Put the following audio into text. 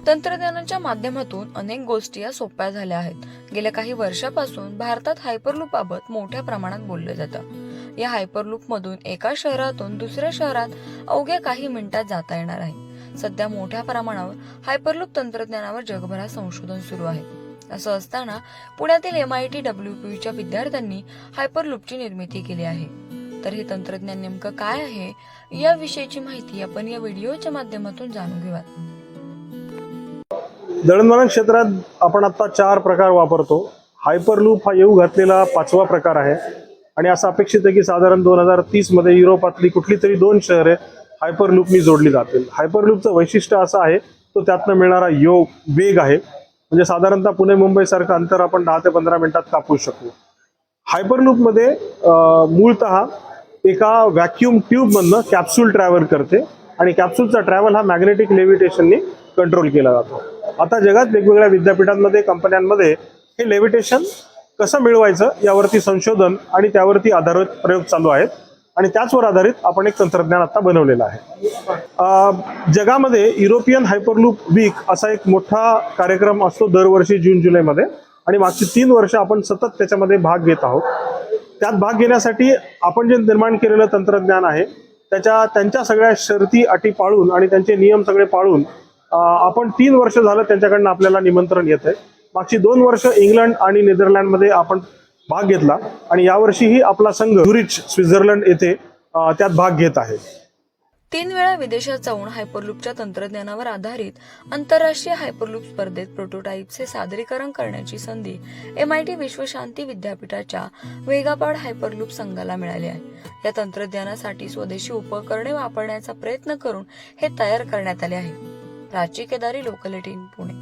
तंत्रज्ञानाच्या माध्यमातून अनेक गोष्टी या सोप्या झाल्या आहेत. गेल्या काही वर्षापासून भारतात हायपरलूप बाबत मोठ्या प्रमाणात बोललं जातं. या हायपरलूप मधून एका शहरातून दुसऱ्या शहरात अवघ्या काही मिनिटात जाता येणार आहे. सध्या मोठ्या प्रमाणावर हायपरलूप तंत्रज्ञानावर जगभरात संशोधन सुरू आहे. असं असताना पुण्यातील MIT WPUच्या विद्यार्थ्यांनी हायपरलूपची निर्मिती केली आहे. तर हे तंत्रज्ञान नेमकं काय आहे याविषयीची माहिती आपण या व्हिडिओच्या माध्यमातून जाणून घेऊया. दळणवळण क्षेत्रात आपण आता 4 प्रकार वापरतो. हायपरलूप हा येऊ घातलेला 5वा प्रकार आहे आणि असं अपेक्षित आहे की साधारण 2030 मध्ये युरोपातली कुठली तरी 2 शहरे हायपरलूपनी जोडली जातील. हायपरलूपचं वैशिष्ट्य असं आहे तो त्यातनं मिळणारा वेग आहे. म्हणजे साधारणतः पुणे मुंबई सारखं अंतर आपण 10 ते 15 मिनिटात कापू शकू. हायपरलूपमध्ये मूळतः एका व्हॅक्यूम ट्यूबमधनं कॅप्सूल ट्रॅव्हल करते आणि कॅप्सूलचा ट्रॅव्हल हा मॅग्नेटिक लेव्हिटेशननी कंट्रोल केला जातो. आता जगात वेगवेगळ्या विद्यापीठांमध्ये कंपन्यांमध्ये हे लेव्हिटेशन कसं मिळवायचं यावरती संशोधन आणि त्यावरती आधारित प्रयोग चालू आहेत आणि त्याचवर आधारित आपण एक तंत्रज्ञान आता बनवलेलं आहे. जगामध्ये युरोपियन हायपरलूप वीक असा एक मोठा कार्यक्रम असतो दरवर्षी जून जुलैमध्ये आणि मागची 3 वर्ष आपण सतत त्याच्यामध्ये भाग घेत आहोत. त्यात भाग घेण्यासाठी आपण जे निर्माण केलेलं तंत्रज्ञान आहे त्यांच्या सगळ्या शर्ती अटी पाळून आणि त्यांचे नियम सगळे पाळून आपण 3 वर्ष झालं त्यांच्याकडनं आपल्याला निमंत्रण येत आहे. मागची 2 वर्ष इंग्लंड आणि नेदरलँडमध्ये आपण भाग घेतला आणि यावर्षीही आपला संघ झुरिच स्वित्झर्लंड येथे त्यात भाग घेत आहे. 3 वेळा विदेशात जाऊन हायपरलूपच्या तंत्रज्ञानावर आधारित आंतरराष्ट्रीय हायपरलूप स्पर्धेत प्रोटोटाईपचे सादरीकरण करण्याची संधी MIT विश्वशांती विद्यापीठाच्या वेगापाड हायपरलूप संघाला मिळाली आहे. या तंत्रज्ञानासाठी स्वदेशी उपकरणे वापरण्याचा प्रयत्न करून हे तयार करण्यात आले आहे. प्राची केदारी, लोकल 18 पुणे.